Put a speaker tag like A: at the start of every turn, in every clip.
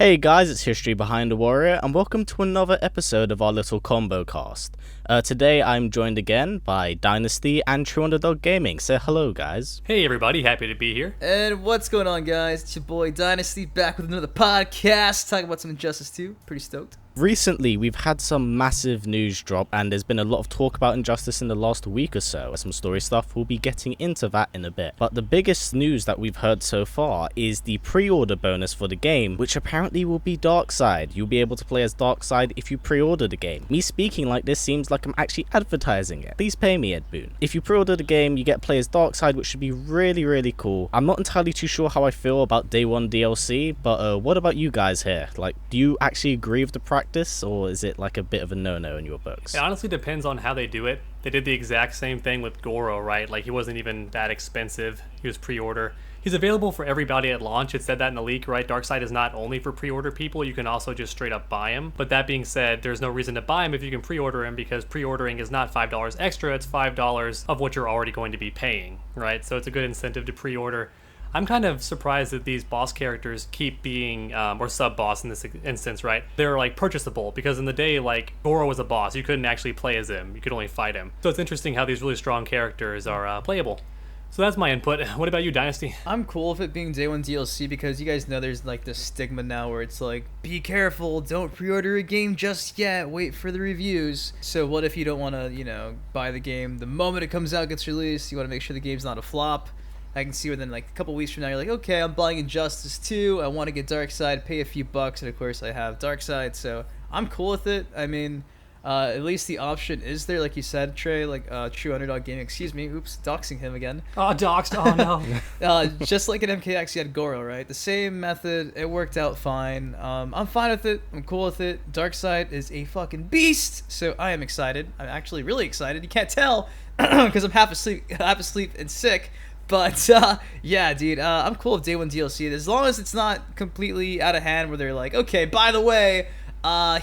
A: Hey guys, it's History Behind the Warrior, and welcome to another episode of our little combo cast. Today I'm joined again by Dynasty and True Underdog Gaming. Say hello, guys.
B: Hey everybody, happy to be here.
C: And what's going on, guys? It's your boy Dynasty back with another podcast talking about some Injustice 2. Pretty stoked.
A: Recently, we've had some massive news drop, and there's been a lot of talk about Injustice in the last week or so. Some story stuff, we'll be getting into that in a bit. But the biggest news that we've heard so far is the pre-order bonus for the game, which apparently will be Darkseid. You'll be able to play as Darkseid if you pre-order the game. Me speaking like this seems like I'm actually advertising it. Please pay me, Ed Boon. If you pre-order the game, you get to play as Darkseid, which should be really, really cool. I'm not entirely too sure how I feel about Day 1 DLC, but what about you guys here? Like, do you actually agree with the practice, or is it like a bit of a no-no in your books?
B: It honestly depends on how they do it. They did the exact same thing with Goro, right? Like, he wasn't even that expensive. He was pre-order. He's available for everybody at launch. It said that in the leak, right? Darkseid is not only for pre-order people. You can also just straight up buy him. But that being said, there's no reason to buy him if you can pre-order him, because pre-ordering is not $5 extra. It's $5 of what you're already going to be paying, right? So it's a good incentive to pre-order. I'm kind of surprised that these boss characters keep being, or sub-boss in this instance, right? They're like purchasable, because in the day, like, Goro was a boss. You couldn't actually play as him. You could only fight him. So it's interesting how these really strong characters are playable. So that's my input. What about you, Dynasty?
C: I'm cool with it being Day 1 DLC because you guys know there's like this stigma now where it's like, be careful, don't pre-order a game just yet, wait for the reviews. So what if you don't want to, buy the game the moment it comes out, gets released, you want to make sure the game's not a flop. I can see within like a couple weeks from now, you're like, okay, I'm buying Injustice 2, I want to get Darkseid, pay a few bucks, and of course I have Darkseid, so I'm cool with it. I mean, at least the option is there, like you said, Trey, like True Underdog Gaming, oops, doxing him again.
B: Oh, doxed, oh no.
C: Just like in MKX, you had Goro, right? The same method, it worked out fine. I'm fine with it, I'm cool with it. Darkseid is a fucking beast, so I am excited. I'm actually really excited. You can't tell, because I'm half asleep and sick. But, yeah, dude, I'm cool with Day 1 DLC. As long as it's not completely out of hand where they're like, okay, by the way,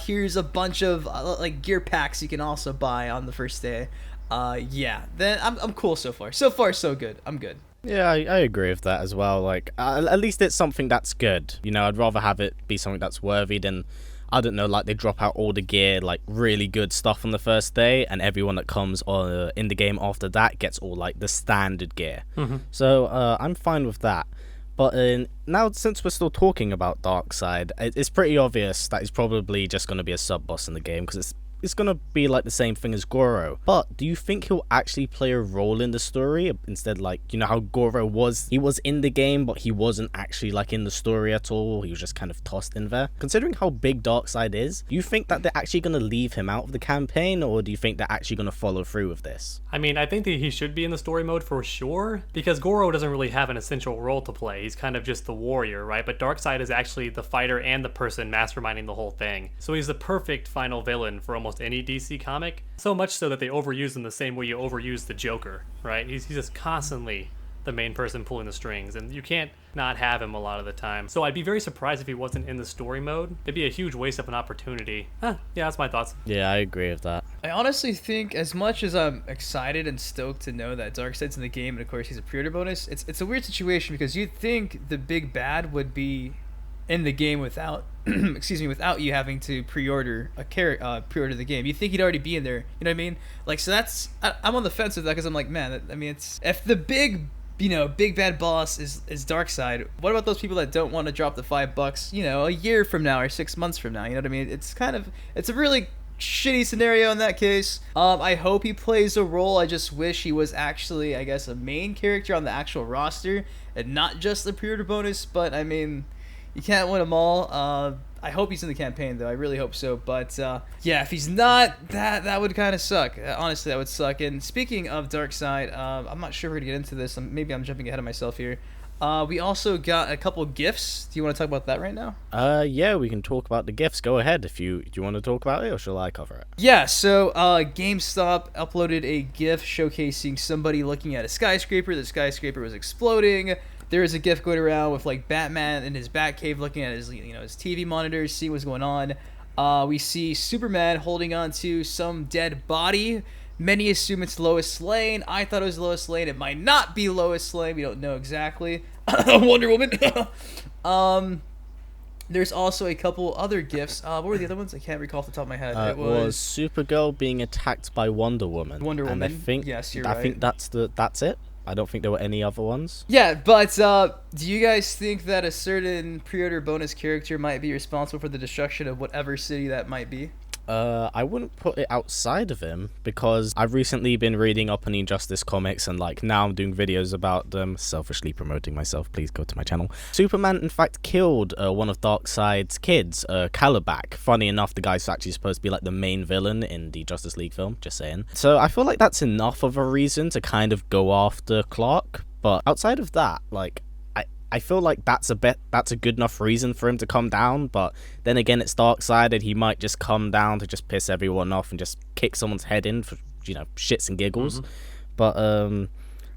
C: here's a bunch of, like, gear packs you can also buy on the first day. Yeah, then I'm cool so far. So far, so good. I'm good.
A: Yeah, I agree with that as well. Like, at least it's something that's good. I'd rather have it be something that's worthy than, I don't know, like they drop out all the gear, like really good stuff on the first day, and everyone that comes in the game after that gets all like the standard gear.
B: Mm-hmm.
A: So I'm fine with that. But now, since we're still talking about Darkseid, it's pretty obvious that he's probably just going to be a sub-boss in the game, because it's going to be like the same thing as Goro. But do you think he'll actually play a role in the story? Instead, like, how Goro was in the game, but he wasn't actually like in the story at all. He was just kind of tossed in there. Considering how big Darkseid is, do you think that they're actually going to leave him out of the campaign, or do you think they're actually going to follow through with this?
B: I mean, I think that he should be in the story mode for sure, because Goro doesn't really have an essential role to play. He's kind of just the warrior, right? But Darkseid is actually the fighter and the person masterminding the whole thing. So he's the perfect final villain for almost any DC comic. So much so that they overuse him the same way you overuse the Joker, right? He's just constantly the main person pulling the strings, and you can't not have him a lot of the time. So I'd be very surprised if he wasn't in the story mode. It'd be a huge waste of an opportunity. Yeah, that's my thoughts.
A: Yeah, I agree with that.
C: I honestly think, as much as I'm excited and stoked to know that Darkseid's in the game, and of course he's a pre-order bonus, it's a weird situation, because you'd think the big bad would be in the game without without you having to pre-order the game. You think he'd already be in there, you know what I mean? Like, so I'm on the fence with that, because I'm like, man, I mean, it's, if the big bad boss is Darkseid, what about those people that don't want to drop the $5, a year from now or 6 months from now? You know what I mean? It's a really shitty scenario in that case. I hope he plays a role. I just wish he was actually, I guess, a main character on the actual roster and not just the pre-order bonus. But I mean, you can't win them all. I hope he's in the campaign, though. I really hope so. But yeah, if he's not, that would kind of suck. Honestly, that would suck. And speaking of Darkseid, I'm not sure we're gonna get into this. Maybe I'm jumping ahead of myself here. We also got a couple gifts. Do you want to talk about that right now?
A: Yeah, we can talk about the gifts. Go ahead. Do you want to talk about it, or shall I cover it?
C: Yeah, so GameStop uploaded a GIF showcasing somebody looking at a skyscraper. The skyscraper was exploding. There is a GIF going around with like Batman in his Batcave looking at his his TV monitors, seeing what's going on. We see Superman holding on to some dead body. Many assume it's Lois Lane. I thought it was Lois Lane. It might not be Lois Lane. We don't know exactly. Wonder Woman. There's also a couple other gifts. What were the other ones? I can't recall off the top of my head.
A: It was Supergirl being attacked by Wonder Woman.
C: Wonder
A: And
C: Woman.
A: I think,
C: Yes, you're
A: I
C: right.
A: think that's it. I don't think there were any other ones.
C: Yeah, but do you guys think that a certain pre-order bonus character might be responsible for the destruction of whatever city that might be?
A: I wouldn't put it outside of him, because I've recently been reading up on Injustice comics, and like now I'm doing videos about them, selfishly promoting myself. Please go to my channel. Superman in fact killed one of Darkseid's kids, Calibac. Funny enough, the guy's actually supposed to be like the main villain in the Justice League film, just saying. So I feel like that's enough of a reason to kind of go after Clark, but outside of that, like, I feel like that's a good enough reason for him to come down, but then again, it's Darkseid, and he might just come down to just piss everyone off and just kick someone's head in for, shits and giggles. But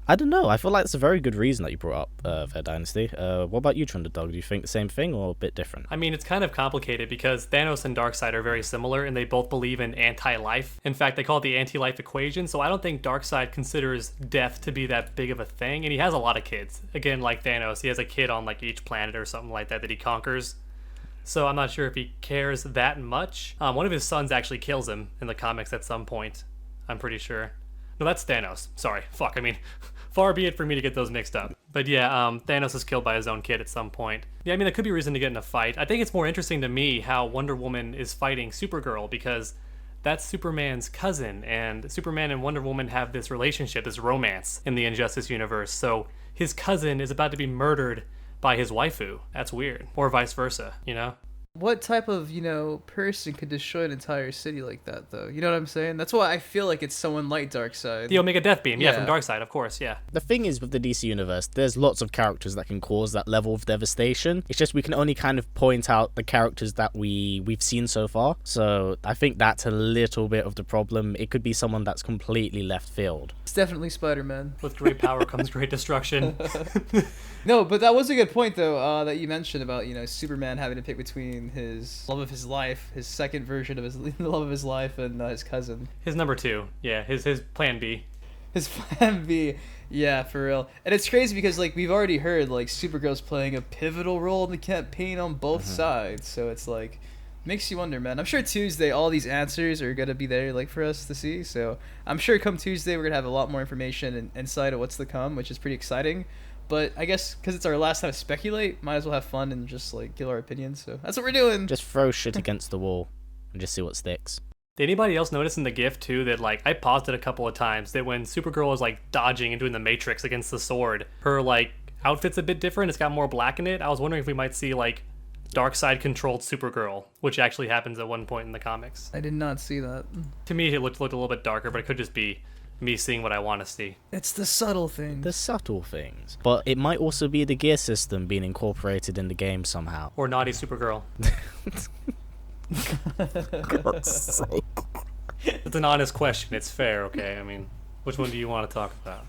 A: I don't know. I feel like it's a very good reason that you brought up there, Dynasty. What about you, Trundledog? Do you think the same thing or a bit different?
B: I mean, it's kind of complicated because Thanos and Darkseid are very similar, and they both believe in anti-life. In fact, they call it the anti-life equation, so I don't think Darkseid considers death to be that big of a thing, and he has a lot of kids. Again, like Thanos, he has a kid on like each planet or something like that he conquers. So I'm not sure if he cares that much. One of his sons actually kills him in the comics at some point, I'm pretty sure. No, that's Thanos. Sorry. Fuck, I mean, far be it for me to get those mixed up. But yeah, Thanos is killed by his own kid at some point. Yeah, I mean, that could be a reason to get in a fight. I think it's more interesting to me how Wonder Woman is fighting Supergirl, because that's Superman's cousin, and Superman and Wonder Woman have this relationship, this romance in the Injustice universe. So his cousin is about to be murdered by his waifu. That's weird. Or vice versa, you know?
C: What type of, person could destroy an entire city like that, though? You know what I'm saying? That's why I feel like it's someone like Darkseid.
B: The Omega Death Beam, yeah,
C: Yeah.
B: from Darkseid, of course, yeah.
A: The thing is, with the DC universe, there's lots of characters that can cause that level of devastation. It's just we can only kind of point out the characters that we've seen so far. So I think that's a little bit of the problem. It could be someone that's completely left field.
C: It's definitely Spider-Man.
B: With great power comes great destruction.
C: No, but that was a good point, though, that you mentioned about, Superman having to pick between his love of his life, his second version of his the love of his life, and his cousin.
B: His number two, yeah, his plan B.
C: His plan B, yeah, for real. And it's crazy because, like, we've already heard, like, Supergirl's playing a pivotal role in the campaign on both sides. So it's, like, makes you wonder, man. I'm sure Tuesday, all these answers are going to be there, like, for us to see. So I'm sure come Tuesday, we're going to have a lot more information and insight of what's to come, which is pretty exciting. But I guess because it's our last time to speculate, might as well have fun and just, like, give our opinions. So that's what we're doing.
A: Just throw shit against the wall and just see what sticks.
B: Did anybody else notice in the GIF too that, like, I paused it a couple of times, that when Supergirl is like dodging and doing the Matrix against the sword, her like outfit's a bit different. It's got more black in it. I was wondering if we might see like Darkseid controlled Supergirl, which actually happens at one point in the comics.
C: I did not see that.
B: To me, it looked a little bit darker, but it could just be me seeing what I want to see.
C: It's the subtle thing.
A: The subtle things. But it might also be the gear system being incorporated in the game somehow.
B: Or naughty Supergirl. It's an honest question. It's fair, okay? I mean, which one do you want to talk about?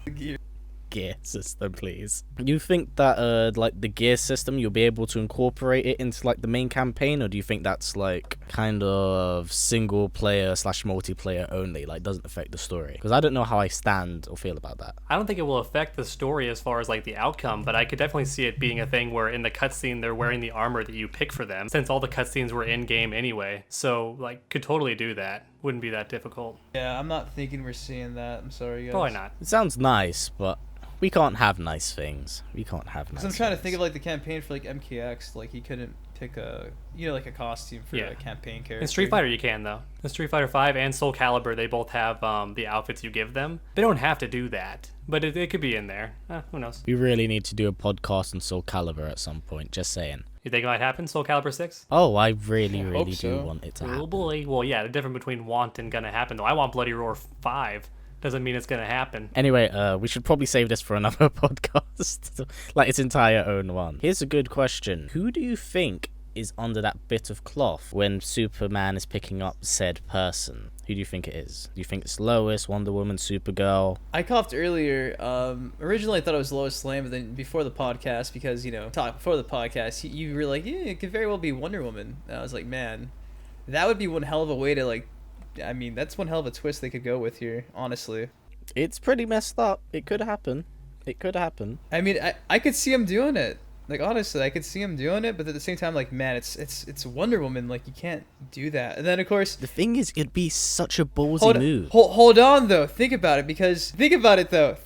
A: Gear system, please. You think that like the gear system, you'll be able to incorporate it into like the main campaign, or do you think that's like kind of single player / multiplayer only, like doesn't affect the story? Because I don't know how I stand or feel about that.
B: I don't think it will affect the story as far as like the outcome, but I could definitely see it being a thing where in the cutscene they're wearing the armor that you pick for them, since all the cutscenes were in game anyway. So like, could totally do that. Wouldn't be that difficult.
C: Yeah, I'm not thinking we're seeing that. I'm sorry, guys.
B: Probably not.
A: It sounds nice, but we can't have nice things. We can't have nice
C: I'm trying to
A: things.
C: think of like the campaign for like MKX. Like he couldn't pick a like a costume for
B: Yeah.
C: a campaign character.
B: In Street Fighter you can though. In Street Fighter 5 and Soul Calibur, they both have the outfits you give them. They don't have to do that, but it could be in there. Who knows?
A: We really need to do a podcast on Soul Calibur at some point, just saying.
B: You think it might happen? Soul Calibur 6?
A: Oh, I really
C: hope
A: do
C: so.
A: want it to
B: Oh
A: happen.
B: boy. Well, yeah, the difference between want and gonna happen though. I want Bloody Roar 5. Doesn't mean it's gonna happen.
A: Anyway, we should probably save this for another podcast, like its entire own one. Here's a good question. Who do you think is under that bit of cloth when Superman is picking up said person? Who do you think it is? Do you think it's Lois, Wonder Woman, Supergirl?
C: I coughed earlier. Originally I thought it was Lois Lane, but then before the podcast, because before the podcast, you were like, yeah, it could very well be Wonder Woman. And I was like, man, that would be one hell of a way to like. I mean, that's one hell of a twist they could go with here, honestly.
A: It's pretty messed up. It could happen. It could happen.
C: I mean, I could see him doing it. Like, honestly, I could see him doing it, but at the same time, like, man, it's Wonder Woman. Like, you can't do that. And then, of course,
A: The thing is, it'd be such a ballsy move.
C: hold on, though. Think about it, because think about it, though.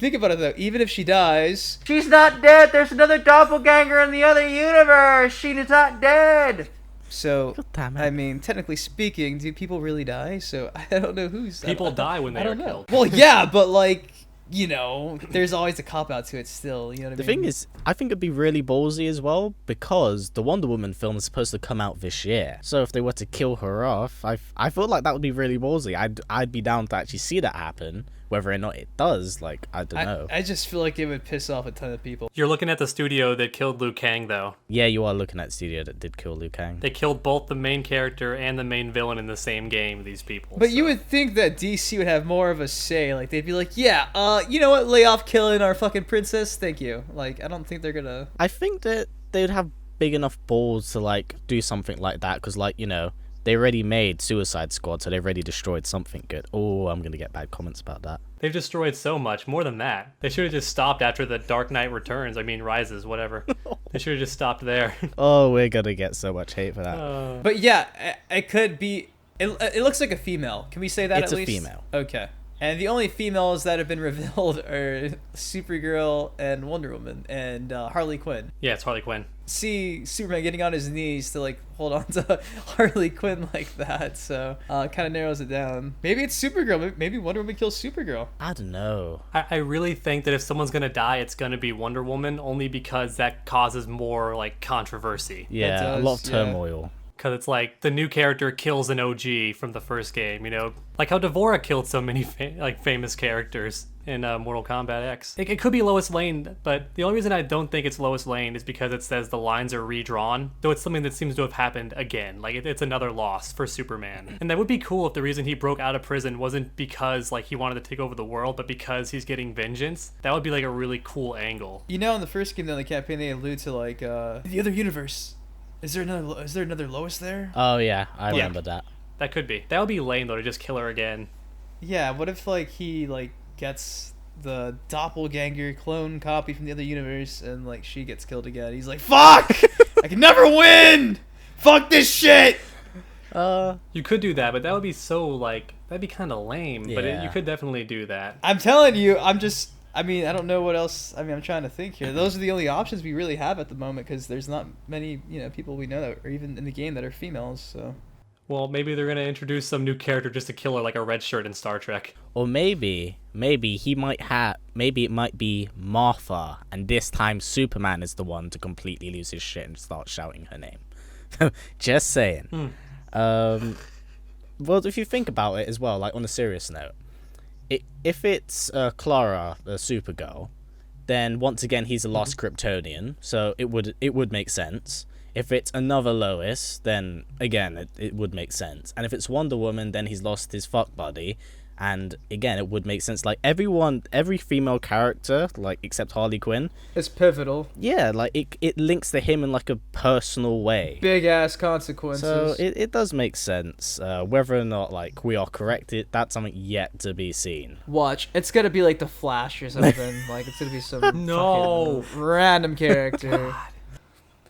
C: Even if she dies, she's not dead. There's another doppelganger in the other universe. She is not dead. So,
A: God damn it.
C: I mean, technically speaking, do people really die? So I don't know who's
B: People die when they
C: I
B: are
C: don't know.
B: killed.
C: Well, yeah, but like, you know, there's always a cop out to it still. You know what I
A: The
C: mean?
A: thing is, I think it'd be really ballsy as well, because the Wonder Woman film is supposed to come out this year. So if they were to kill her off, I feel like that would be really ballsy. I'd be down to actually see that happen. Whether or not it does, like, I don't know.
C: I just feel like it would piss off a ton of people.
B: You're looking at the studio that killed Liu Kang, though.
A: Yeah, you are looking at the studio that did kill Liu Kang.
B: They killed both the main character and the main villain in the same game, these people.
C: But you would think that DC would have more of a say. Like, they'd be like, yeah, you know what? Lay off killing our fucking princess. Thank you. Like, I don't think they're gonna...
A: I think that they'd have big enough balls to, like, do something like that, because, like, you know, they already made Suicide Squad, so they've already destroyed something good. Oh, I'm gonna get bad comments about that.
B: They've destroyed so much, more than that. They should have just stopped after the Dark Knight Returns. I mean, Rises, whatever. They should have just stopped there.
A: Oh, we're gonna get so much hate for that.
C: But yeah, it could be... It looks like a female. Can we say that
A: It's
C: at
A: a
C: least?
A: female.
C: Okay. And the only females that have been revealed are Supergirl and Wonder Woman and Harley Quinn.
B: Yeah, it's Harley Quinn.
C: See Superman getting on his knees to like hold on to Harley Quinn like that, so kind of narrows it down. Maybe it's Supergirl. Maybe Wonder Woman kills Supergirl.
A: I don't know.
B: I really think that if someone's gonna die, it's gonna be Wonder Woman, only because that causes more like controversy.
A: Yeah,
C: does,
A: a lot of
C: yeah.
A: turmoil.
B: Because it's like the new character kills an OG from the first game, you know? Like how Devora killed so many famous characters in Mortal Kombat X. It could be Lois Lane, but the only reason I don't think it's Lois Lane is because it says the lines are redrawn, though it's something that seems to have happened again. Like it's another loss for Superman. And that would be cool if the reason he broke out of prison wasn't because like he wanted to take over the world, but because he's getting vengeance. That would be like a really cool angle.
C: You know, in the first game, though, the campaign, they allude to like the other universe. Is there another Lois there?
A: Oh yeah, I remember that.
B: That could be. That would be lame though to just kill her again.
C: Yeah. What if like he like gets the doppelganger clone copy from the other universe and like she gets killed again? He's like, fuck! I can never win! Fuck this shit!
B: You could do that, but that would be so like that'd be kind of lame. But
A: Yeah.
B: you could definitely do that.
C: I'm telling you, I mean, I don't know what else. I mean, I'm trying to think here. Those are the only options we really have at the moment because there's not many, you know, people we know that are even in the game that are females. So
B: Well, maybe they're gonna introduce some new character just to kill her, like a red shirt in Star Trek.
A: Or maybe it might be Martha, and this time Superman is the one to completely lose his shit and start shouting her name. Just saying. Well, if you think about it as well, like on a serious note, if it's Clara, the Supergirl, then once again he's a lost Kryptonian, so it would make sense. If it's another Lois, then again it would make sense. And if it's Wonder Woman, then he's lost his fuck buddy, and again it would make sense. Like every female character, like except Harley Quinn,
C: it's pivotal.
A: yeah, like it links to him in like a personal way.
C: Big ass consequences.
A: So it does make sense. Whether or not like we are correct, that's something yet to be seen.
C: Watch, it's gonna be like the Flash or something. Like it's gonna be some
B: No.
C: fucking random character.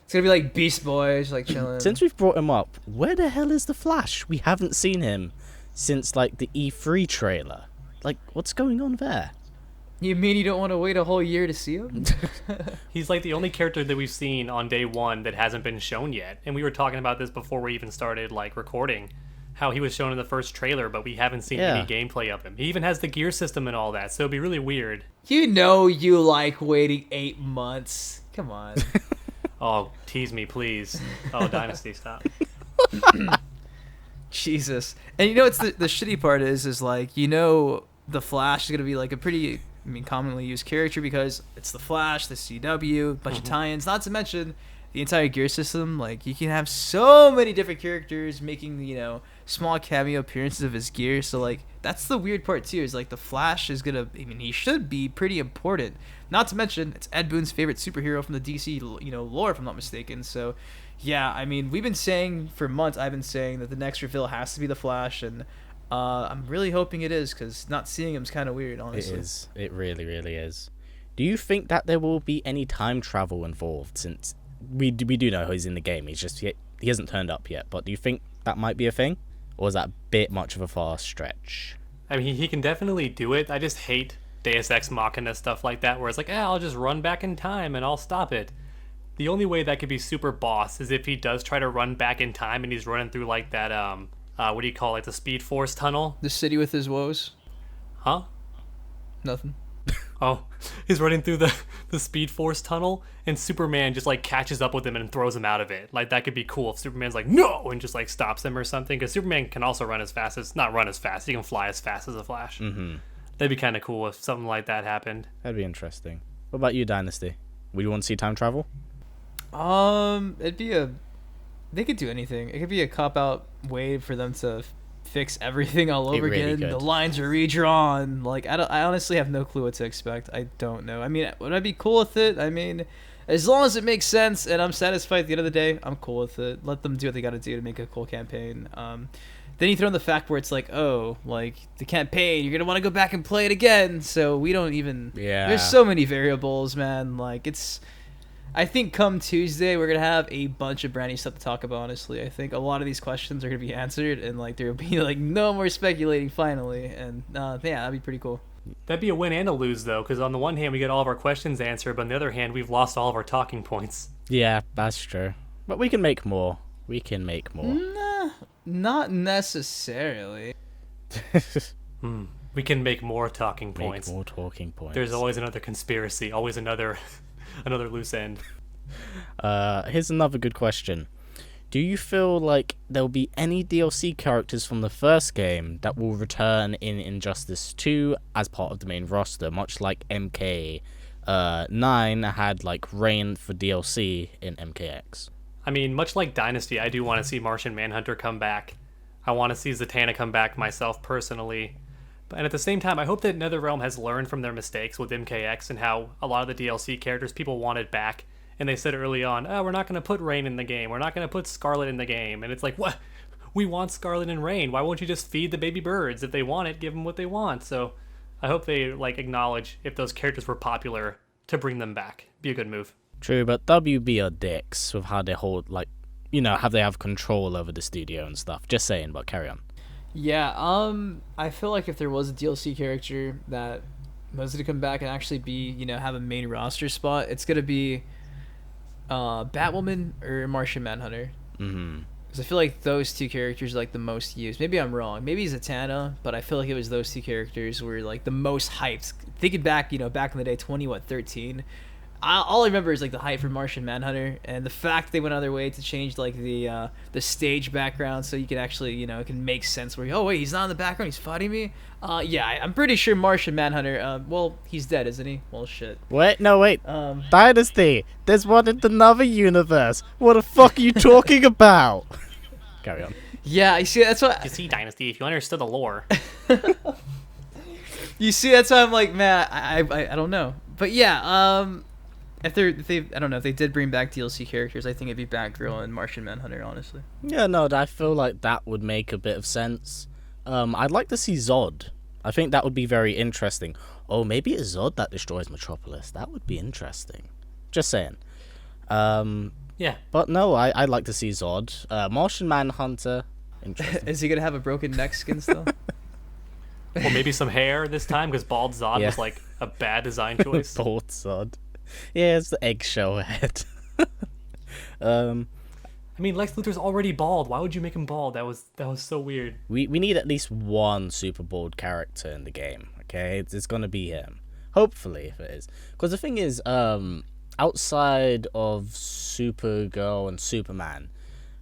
C: It's gonna be like Beast Boys, like chilling.
A: Since we've brought him up, where the hell is the Flash? We haven't seen him since like the E3 trailer. Like, what's going on there?
C: You mean you don't want to wait a whole year to see him?
B: He's like the only character that we've seen on day one that hasn't been shown yet. And we were talking about this before we even started like recording. How he was shown in the first trailer, but we haven't seen any gameplay of him. He even has the gear system and all that, so it'd be really weird.
C: You know you like waiting 8 months. Come on.
B: Oh, tease me, please. Oh, Dynasty, stop.
C: Jesus. And you know what's the shitty part is like, you know, the Flash is going to be like a pretty, commonly used character because it's the Flash, the CW, bunch of tie-ins, not to mention the entire gear system. Like, you can have so many different characters making, you know, small cameo appearances of his gear. So, like, that's the weird part, too, is, like, the Flash is going to, he should be pretty important. Not to mention, it's Ed Boon's favorite superhero from the DC, you know, lore, if I'm not mistaken. So, yeah, we've been saying for months, I've been saying that the next reveal has to be the Flash, and I'm really hoping it is, because not seeing him is kind of weird, honestly.
A: It is. It really, really is. Do you think that there will be any time travel involved? Since we do know he's in the game, he hasn't turned up yet. But do you think that might be a thing, or is that a bit much of a far stretch?
B: I mean, he can definitely do it. I just hate Deus Ex Machina stuff like that, where it's like, I'll just run back in time and I'll stop it. The only way that could be super boss is if he does try to run back in time and he's running through like that, what do you call it, the Speed Force tunnel?
C: The city with his woes.
B: Huh?
C: Nothing.
B: Oh, he's running through the Speed Force tunnel, and Superman just like catches up with him and throws him out of it. Like, that could be cool if Superman's like, no, and just like stops him or something, because Superman can also not run as fast, he can fly as fast as a Flash.
A: Mm-hmm.
B: That'd be kind of cool if something like that happened.
A: That'd be interesting. What about you, Dynasty? Would you want to see time travel?
C: They could do anything. It could be a cop-out way for them to fix everything all over
A: really
C: again.
A: could.
C: The lines are redrawn. Like, I honestly have no clue what to expect. I don't know. I mean, would I be cool with it? I mean, as long as it makes sense and I'm satisfied at the end of the day, I'm cool with it. Let them do what they got to do to make a cool campaign. Then you throw in the fact where it's like, oh, like, the campaign, you're going to want to go back and play it again. So we don't even...
A: Yeah.
C: There's so many variables, man. Like, it's... I think come Tuesday, we're going to have a bunch of brand new stuff to talk about, honestly. I think a lot of these questions are going to be answered, and, like, there will be, like, no more speculating, finally. And, yeah, that'd be pretty cool.
B: That'd be a win and a lose, though, because on the one hand, we get all of our questions answered, but on the other hand, we've lost all of our talking points.
A: Yeah, that's true. But we can make more. We can make more.
C: Nah, not necessarily.
B: We can make more talking points.
A: Make more talking points.
B: There's always another conspiracy, always another loose end.
A: Here's another good question. Do you feel like there'll be any DLC characters from the first game that will return in Injustice 2 as part of the main roster, much like MK9 had like Rain for DLC in MKX?
B: I mean, much like Dynasty, I do want to see Martian Manhunter come back. I want to see Zatanna come back myself personally. And at the same time, I hope that NetherRealm has learned from their mistakes with MKX and how a lot of the DLC characters people wanted back. And they said early on, we're not going to put Rain in the game. We're not going to put Scarlet in the game. And it's like, what? We want Scarlet and Rain. Why won't you just feed the baby birds? If they want it, give them what they want. So I hope they like acknowledge if those characters were popular to bring them back. Be a good move.
A: True, but WB are dicks with how they hold, like, you know, how they have control over the studio and stuff. Just saying, but carry on.
C: Yeah, I feel like if there was a DLC character that was to come back and actually be, you know, have a main roster spot, it's gonna be Batwoman or Martian Manhunter.
A: Mm-hmm.
C: Because I feel like those two characters are like the most used. Maybe I'm wrong. Maybe Zatanna, but I feel like it was those two characters were like the most hyped. Thinking back, you know, back in the day, 13. All I remember is like the hype for Martian Manhunter and the fact they went out of their way to change like the stage background so you could actually, you know, it can make sense where oh wait, he's not in the background, he's fighting me. I'm pretty sure Martian Manhunter. Well, he's dead, isn't he? Well, shit.
A: Wait. Dynasty. There's one in another universe. What the fuck are you talking about? Carry on.
C: Yeah, you see, that's what.
B: You see, Dynasty, if you understood the lore.
C: You see, that's why I'm like, man, I don't know, but yeah, If they did bring back DLC characters, I think it'd be Batgirl and Martian Manhunter, honestly.
A: Yeah, no, I feel like that would make a bit of sense. I'd like to see Zod. I think that would be very interesting. Oh, maybe it's Zod that destroys Metropolis. That would be interesting. Just saying.
B: Yeah.
A: But no, I'd like to see Zod. Martian Manhunter. Interesting.
C: Is he gonna have a broken neck skin still?
B: Or maybe some hair this time, because Bald Zod was like a bad design choice.
A: Bald Zod. Yeah, it's the eggshell head.
B: I mean, Lex Luthor's already bald. Why would you make him bald? That was so weird.
A: We need at least one super bald character in the game. Okay, it's gonna be him. Hopefully, if it is, because the thing is, outside of Supergirl and Superman,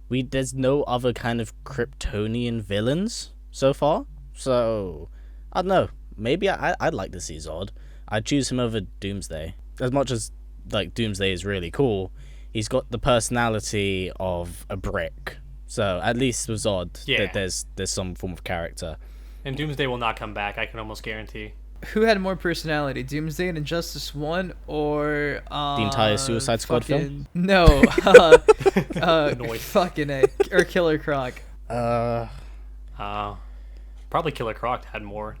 A: there's no other kind of Kryptonian villains so far. So I don't know. Maybe I'd like to see Zod. I'd choose him over Doomsday. As much as like Doomsday is really cool, he's got the personality of a brick. So at least with Zod, there's some form of character.
B: And Doomsday will not come back, I can almost guarantee.
C: Who had more personality, Doomsday and Injustice 1 or
A: the entire Suicide Squad film?
C: No, fucking A, or Killer Croc.
B: Probably Killer Croc had more.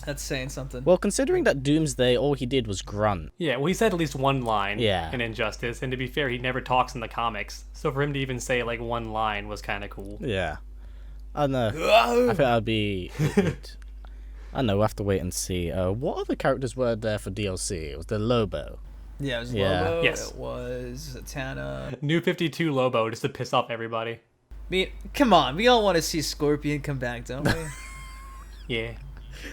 C: That's saying something.
A: Well, considering that Doomsday, all he did was grunt.
B: Yeah, well, he said at least one line
A: Yeah.
B: in Injustice, and to be fair, he never talks in the comics. So for him to even say like one line was kind of cool.
A: Yeah. I don't know. I think that'd be... I don't know, we'll have to wait and see. What other characters were there for DLC? It was the Lobo.
C: Yeah, it was
A: Yeah.
C: Lobo.
B: Yes.
C: It was Zatanna.
B: New 52 Lobo just to piss off everybody.
C: I mean, come on. We all want to see Scorpion come back, don't we?
B: Yeah.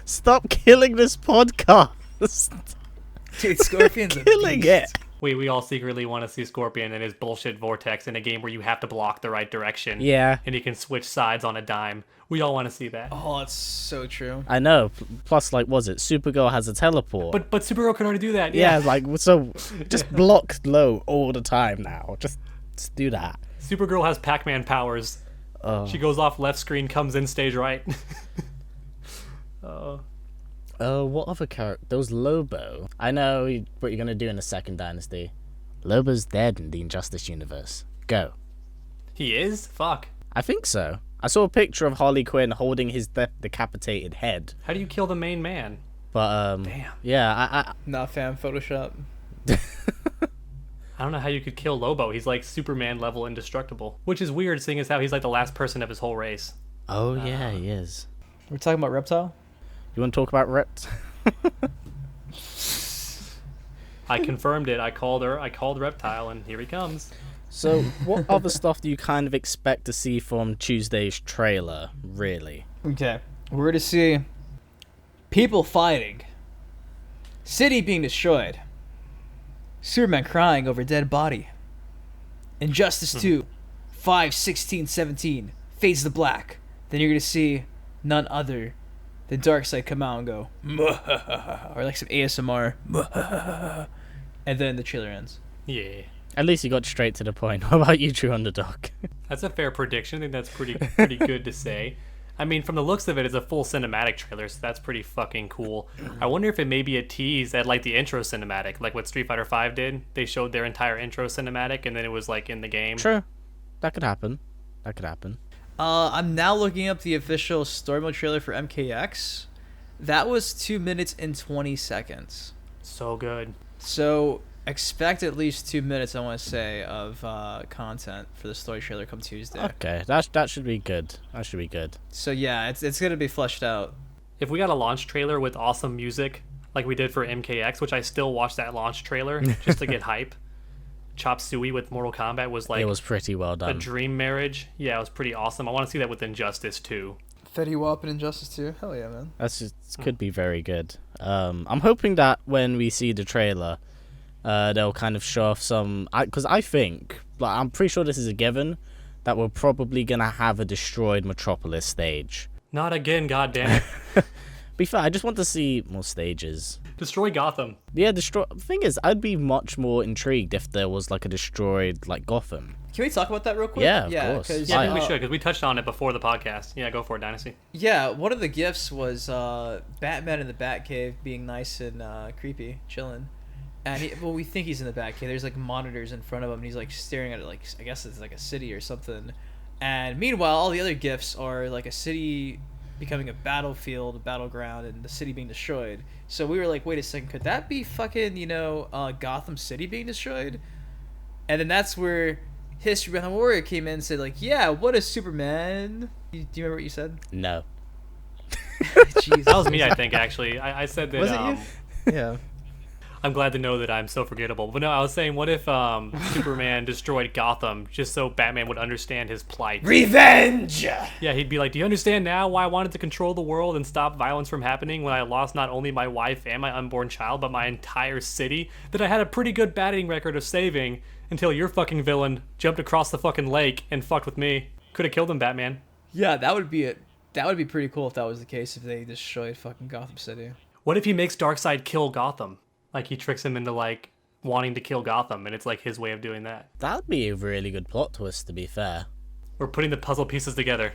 A: Stop killing this podcast!
C: Dude, Scorpion's a
A: Killing
C: beast.
A: it!
B: We all secretly want to see Scorpion and his bullshit vortex in a game where you have to block the right direction.
A: Yeah.
B: And he can switch sides on a dime. We all want to see that.
C: Oh, it's so true.
A: I know. Plus, like, was it? Supergirl has a teleport.
B: But Supergirl can already do that.
A: yeah, like, so just block low all the time now. Just do that.
B: Supergirl has Pac-Man powers.
A: Oh.
B: She goes off left screen, comes in stage right.
A: What other character? There was Lobo. I know what you're gonna do in the second Dynasty. Lobo's dead in the Injustice universe. Go.
B: He is? Fuck.
A: I think so. I saw a picture of Harley Quinn holding his decapitated head.
B: How do you kill the main man?
A: But
B: Damn.
A: yeah,
C: Not fam Photoshop.
B: I don't know how you could kill Lobo. He's like Superman level indestructible. Which is weird, seeing as how he's like the last person of his whole race.
A: Oh yeah, he is.
C: We're talking about Reptile?
A: You want to talk about Rept?
B: I confirmed it. I called Reptile, and here he comes.
A: So, what other stuff do you kind of expect to see from Tuesday's trailer, really?
C: Okay. We're to see people fighting, city being destroyed, Superman crying over dead body, Injustice 2, 5/16/17, fades to black. Then you're going to see none other than Darkseid come out and go, or like some ASMR, and then the trailer ends.
B: Yeah.
A: At least you got straight to the point. What about you, True Underdog?
B: That's a fair prediction. I think that's pretty good to say. I mean, from the looks of it, it's a full cinematic trailer, so that's pretty fucking cool. I wonder if it may be a tease at like the intro cinematic, like what Street Fighter V did. They showed their entire intro cinematic, and then it was like in the game.
A: True. That could happen.
C: I'm now looking up the official story mode trailer for MKX. That was 2 minutes and 20 seconds.
B: So good.
C: So expect at least 2 minutes, I want to say, of content for the story trailer come Tuesday.
A: Okay, that should be good. That should be good.
C: So yeah, it's gonna be fleshed out.
B: If we got a launch trailer with awesome music, like we did for MKX, which I still watch that launch trailer just to get hype. Chop Suey with Mortal Kombat was like
A: It was pretty well
B: a
A: done.
B: dream marriage. Yeah, it was pretty awesome. I want to see that with Injustice too.
C: Fetty Wap and Injustice 2. Hell yeah, man.
A: That's just could be very good. I'm hoping that when we see the trailer, they'll kind of show off some. Because I think, like, I'm pretty sure this is a given, that we're probably gonna have a destroyed Metropolis stage.
B: Not again, goddammit.
A: Be fair, I just want to see more stages.
B: Destroy Gotham.
A: Yeah, The thing is, I'd be much more intrigued if there was like a destroyed like Gotham.
C: Can we talk about that real quick?
A: Yeah, of course.
C: 'cause,
B: Yeah, I think we should, because we touched on it before the podcast. Yeah, go for it, Dynasty.
C: Yeah, one of the gifts was Batman in the Batcave being nice and creepy, chilling. And we think he's in the Batcave. There's like monitors in front of him, and he's like staring at it, like I guess it's like a city or something. And meanwhile, all the other gifts are like a city becoming a battlefield, a battleground, and the city being destroyed. So we were like, wait a second, could that be fucking Gotham City being destroyed? And then that's where History Behind the Warrior came in and said like, yeah, what is Superman? Do you remember what you said?
A: No.
C: Jesus.
B: That was me, I think, actually. I said that.
C: Was it you? Yeah.
B: I'm glad to know that I'm so forgettable. But no, I was saying, what if Superman destroyed Gotham just so Batman would understand his plight?
C: Revenge!
B: Yeah, he'd be like, do you understand now why I wanted to control the world and stop violence from happening when I lost not only my wife and my unborn child, but my entire city that I had a pretty good batting record of saving until your fucking villain jumped across the fucking lake and fucked with me. Could have killed him, Batman.
C: Yeah, that would be it. That would be pretty cool if that was the case, if they destroyed fucking Gotham City.
B: What if he makes Darkseid kill Gotham? Like, he tricks him into, like, wanting to kill Gotham, and it's, like, his way of doing that.
A: That would be a really good plot twist, to be fair.
B: We're putting the puzzle pieces together.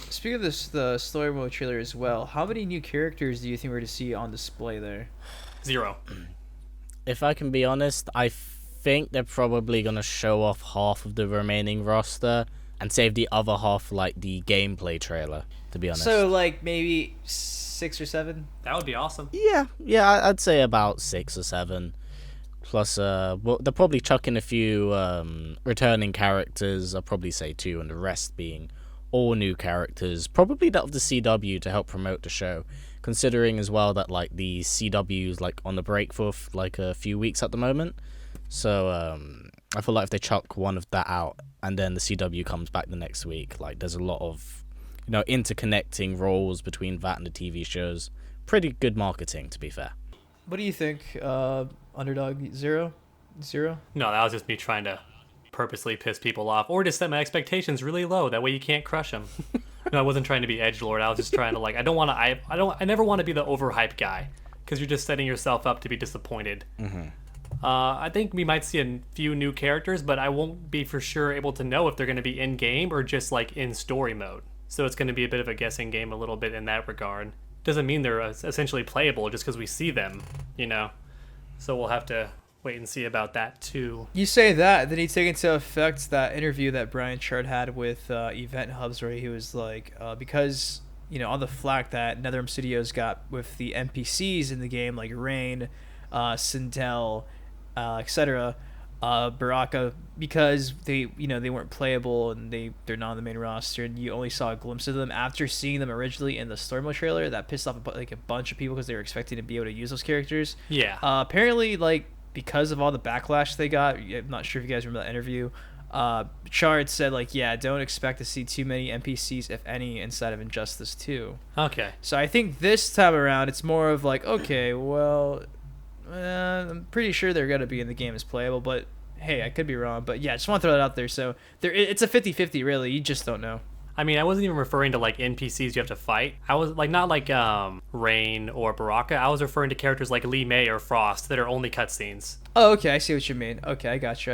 C: Speaking of this, the story mode trailer as well, how many new characters do you think we're to see on display there?
B: 0.
A: If I can be honest, I think they're probably going to show off half of the remaining roster and save the other half for, like, the gameplay trailer, to be honest.
C: So like maybe 6 or 7.
B: That would be awesome.
A: Yeah, I'd say about 6 or 7. Plus, well, they'll probably chuck in a few returning characters. I'll probably say 2, and the rest being all new characters. Probably that of the CW to help promote the show, considering as well that like the CW's like on the break for like a few weeks at the moment. So I feel like if they chuck one of that out and then the CW comes back the next week, like there's a lot of interconnecting roles between that and the TV shows. Pretty good marketing, to be fair.
C: What do you think, Underdog? Zero?
B: No, that was just me trying to purposely piss people off, or just set my expectations really low. That way you can't crush them. No, I wasn't trying to be edgelord. I was just trying to like. I never want to be the overhyped guy, because you're just setting yourself up to be disappointed.
A: Mm-hmm.
B: I think we might see a few new characters, but I won't be for sure able to know if they're going to be in game or just like in story mode. So it's going to be a bit of a guessing game a little bit in that regard. Doesn't mean they're essentially playable just because we see them, So we'll have to wait and see about that too.
C: You say that, then you take into effect that interview that Brian Chard had with Event Hubs, where he was like, because all the flack that NetherRealm Studios got with the NPCs in the game, like Rain, Sindel, etc., Baraka, because they weren't playable and they're not on the main roster, and you only saw a glimpse of them after seeing them originally in the story mode trailer. That pissed off a bunch of people because they were expecting to be able to use those characters.
B: Yeah.
C: Apparently, like, because of all the backlash they got, I'm not sure if you guys remember that interview. Chard said, like, yeah, don't expect to see too many NPCs, if any, inside of Injustice 2.
B: Okay.
C: So I think this time around, it's more of like, okay, well, I'm pretty sure they're going to be in the game as playable, but hey, I could be wrong. But yeah, I just want to throw that out there. So it's a 50-50, really. You just don't know.
B: I mean, I wasn't even referring to like NPCs you have to fight. I was like, not like Rain or Baraka. I was referring to characters like Lee May or Frost that are only cutscenes.
C: Oh, okay, I see what you mean. Okay, I got you.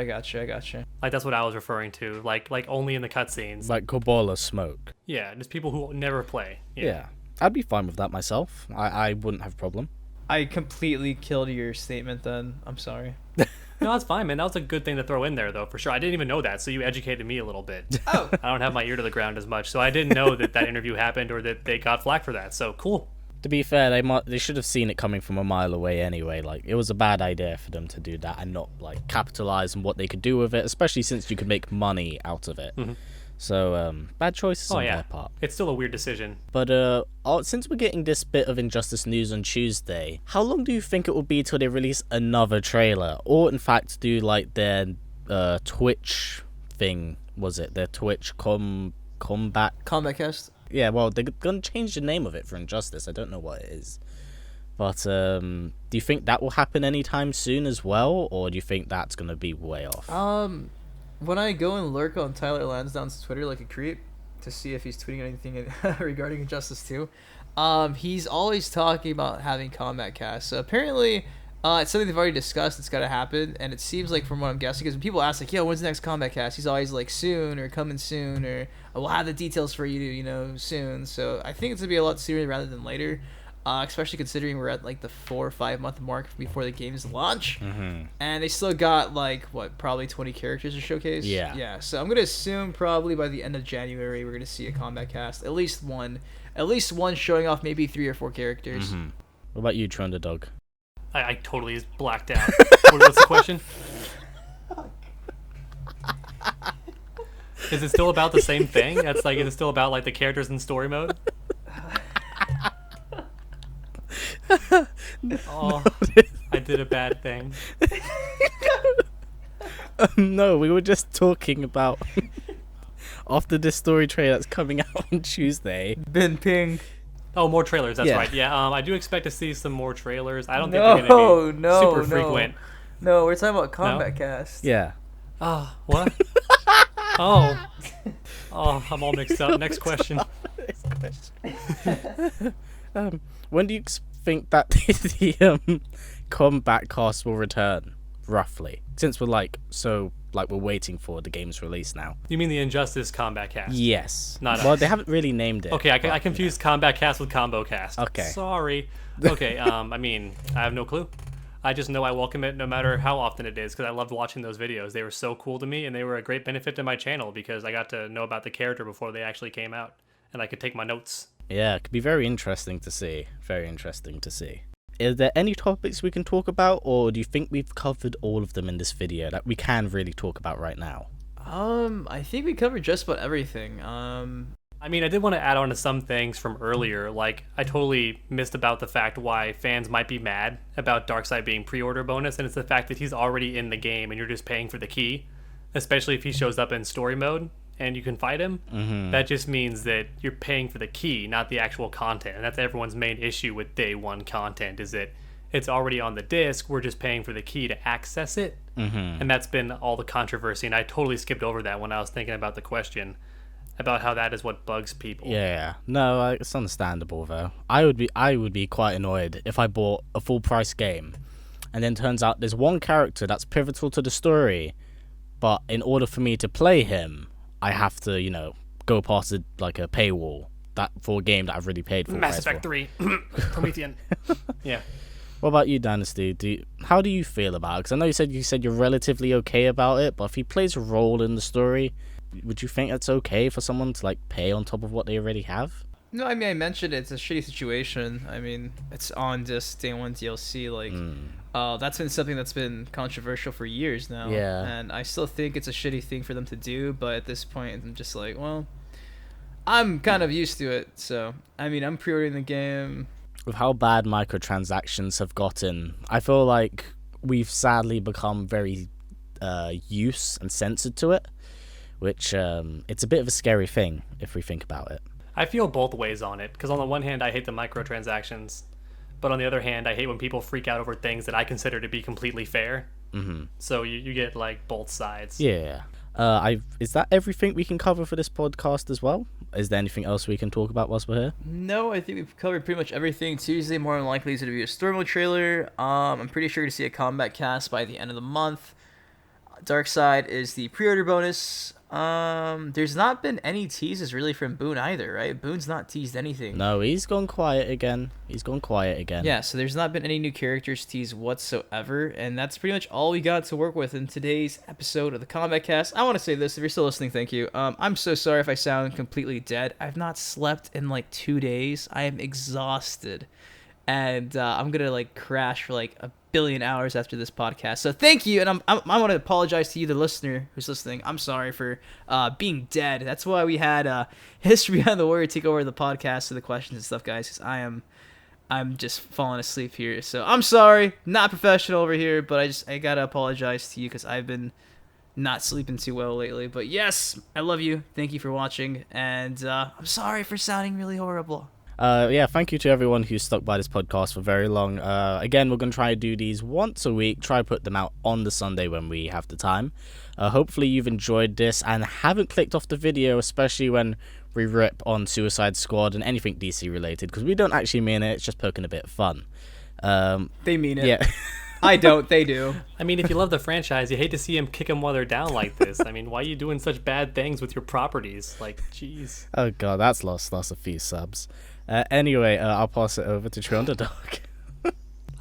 B: Like, that's what I was referring to. Like only in the cutscenes.
A: Like Kabbalah Smoke.
B: Yeah, just people who never play.
A: Yeah. I'd be fine with that myself. I wouldn't have a problem.
C: I completely killed your statement then. I'm sorry.
B: No, that's fine, man. That was a good thing to throw in there, though, for sure. I didn't even know that, so you educated me a little bit.
C: Oh.
B: I don't have my ear to the ground as much, so I didn't know that interview happened or that they got flack for that. So cool.
A: To be fair, they should have seen it coming from a mile away anyway. Like, it was a bad idea for them to do that and not like capitalize on what they could do with it, especially since you could make money out of it.
B: Mm-hmm.
A: So bad choices on their part.
B: It's still a weird decision.
A: But since we're getting this bit of Injustice news on Tuesday, how long do you think it will be till they release another trailer, or in fact do like their Twitch thing? Was it their Twitch combat
C: cast?
A: Yeah, well, they're gonna change the name of it for Injustice. I don't know what it is, but do you think that will happen anytime soon as well, or do you think that's gonna be way off?
C: When I go and lurk on Tyler Lansdowne's Twitter like a creep to see if he's tweeting anything regarding Injustice 2, he's always talking about having combat cast. So apparently, it's something they've already discussed. It's got to happen, and it seems like, from what I'm guessing, because when people ask like, "Yo, when's the next combat cast?" He's always like, "Soon," or "Coming soon," or "We'll have the details for you, soon." So I think it's gonna be a lot sooner rather than later. Especially considering we're at like the 4 or 5 month mark before the game's launch, and they still got like probably 20 characters to showcase. Yeah. So I'm gonna assume probably by the end of January we're gonna see a combat cast, at least one showing off maybe 3 or 4 characters.
A: What about you, Trunderdog?
B: I totally blacked out. What's the question? Is it still about the same thing? That's like, is it still about like the characters in story mode? Oh, I did a bad thing.
A: No, we were just talking about after this story trailer that's coming out on Tuesday.
C: Ben Ping.
B: Oh, more trailers. That's
A: Yeah.
B: right. Yeah. I do expect to see some more trailers. I don't think they're going to be super frequent.
C: No, we're talking about combat cast.
A: Yeah.
B: Oh, what? Oh, I'm all mixed up. Next question.
A: When do you think that the combat cast will return, roughly? Since we're we're waiting for the game's release now.
B: You mean the Injustice combat cast?
A: Yes.
B: Not
A: well,
B: us.
A: they haven't really named it.
B: Okay, I confused combat cast with combo cast.
A: Okay.
B: Sorry. Okay. I mean, I have no clue. I just know I welcome it no matter how often it is because I loved watching those videos. They were so cool to me, and they were a great benefit to my channel because I got to know about the character before they actually came out, and I could take my notes.
A: Yeah, it could be very interesting to see. Very interesting to see. Are there any topics we can talk about, or do you think we've covered all of them in this video that we can really talk about right now?
C: I think we covered just about everything.
B: I mean, I did want to add on to some things from earlier. Like, I totally missed about the fact why fans might be mad about Darkseid being pre-order bonus, and it's the fact that he's already in the game and you're just paying for the key, especially if he shows up in story mode and you can fight him. That just means that you're paying for the key, not the actual content. And that's everyone's main issue with day one content, is that it's already on the disc, we're just paying for the key to access it. And that's been all the controversy, and I totally skipped over that when I was thinking about the question about how that is what bugs people.
A: Yeah, no, it's understandable though. I would be quite annoyed if I bought a full price game and then turns out there's one character that's pivotal to the story, but in order for me to play him, I have to, go past a paywall that for a game that I've really paid for.
B: Mass Effect 3, Promethean. Yeah.
A: What about you, Dynasty? How do you feel about it? Because I know you said you're relatively okay about it, but if he plays a role in the story, would you think it's okay for someone to pay on top of what they already have?
C: No, I mean, I mentioned it's a shitty situation. I mean, it's on just day one DLC. That's been something that's been controversial for years now.
A: Yeah.
C: And I still think it's a shitty thing for them to do, but at this point, I'm just like, well, I'm kind of used to it. So, I mean, I'm pre-ordering the game.
A: With how bad microtransactions have gotten, I feel like we've sadly become very used and censored to it, which it's a bit of a scary thing if we think about it.
B: I feel both ways on it, because on the one hand, I hate the microtransactions, but on the other hand, I hate when people freak out over things that I consider to be completely fair. So you get both sides.
A: Yeah. Is that everything we can cover for this podcast as well? Is there anything else we can talk about whilst we're here?
C: No, I think we've covered pretty much everything. Tuesday, more than likely, is going to be a story mode trailer. I'm pretty sure to see a combat cast by the end of the month. Darkseid is the pre-order bonus. There's not been any teases really from Boone either, right? Boone's not teased anything.
A: No, he's gone quiet again.
C: Yeah, so there's not been any new characters teased whatsoever, and that's pretty much all we got to work with in today's episode of the Combat Cast. I want to say this, if you're still listening, thank you. I'm so sorry if I sound completely dead. I've not slept in 2 days. I am exhausted, and I'm gonna crash for a billion hours after this podcast. So thank you, and I want to apologize to you, the listener who's listening. I'm sorry for being dead. That's why we had History Behind the Warrior take over the podcast and the questions and stuff, guys, because I'm just falling asleep here. So I'm sorry, not professional over here, but I gotta apologize to you because I've been not sleeping too well lately. But yes, I love you. Thank you for watching, and I'm sorry for sounding really horrible.
A: Thank you to everyone who stuck by this podcast for very long. Again, we're going to try to do these once a week, try to put them out on the Sunday when we have the time. Hopefully you've enjoyed this and haven't clicked off the video, especially when we rip on Suicide Squad and anything DC related, because we don't actually mean it, it's just poking a bit of fun.
C: They mean it.
A: Yeah.
C: I don't, they do.
B: I mean, if you love the franchise, you hate to see him kick them while they're down like this. I mean, why are you doing such bad things with your properties? Jeez.
A: Oh god, that's lost a few subs. Anyway, I'll pass it over to True Underdog.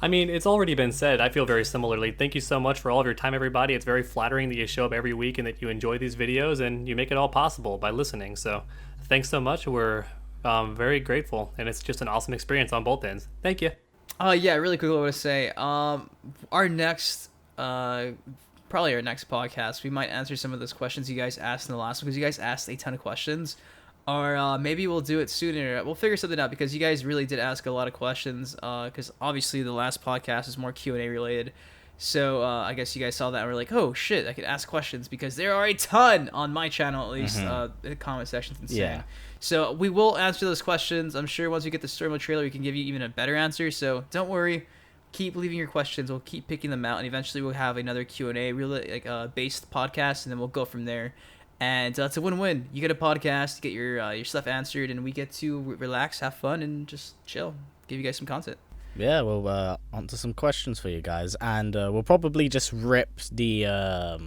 B: I mean, it's already been said. I feel very similarly. Thank you so much for all of your time, everybody. It's very flattering that you show up every week and that you enjoy these videos and you make it all possible by listening. So thanks so much. We're very grateful, and it's just an awesome experience on both ends. Thank you.
C: Yeah, really quick, I want to say, our next, probably our next podcast, we might answer some of those questions you guys asked in the last one, because you guys asked a ton of questions. Or maybe we'll do it sooner. We'll figure something out, because you guys really did ask a lot of questions. Because obviously the last podcast is more Q&A related. So I guess you guys saw that and were like, oh shit, I could ask questions, because there are a ton on my channel, at least. In the comment section's insane. Yeah. So we will answer those questions. I'm sure once we get the story mode trailer, we can give you even a better answer. So don't worry. Keep leaving your questions. We'll keep picking them out, and eventually we'll have another Q&A really based podcast, and then we'll go from there. And it's a win-win. You get a podcast, you get your stuff answered, and we get to relax, have fun, and just chill. Give you guys some content.
A: Yeah, we'll answer some questions for you guys, and we'll probably just rip the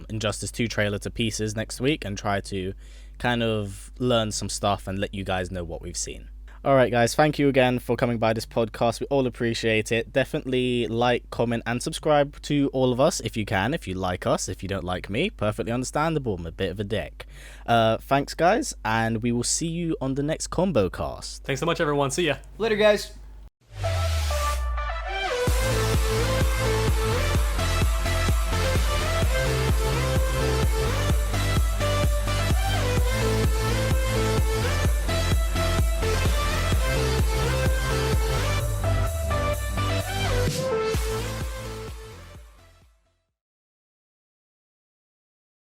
A: Injustice 2 trailer to pieces next week and try to kind of learn some stuff and let you guys know what we've seen. Alright guys, thank you again for coming by this podcast. We all appreciate it. Definitely like, comment and subscribe to all of us if you can, if you like us. If you don't like me, perfectly understandable. I'm a bit of a dick. Thanks guys, and we will see you on the next combo cast.
B: Thanks so much, everyone. See ya.
C: Later, guys.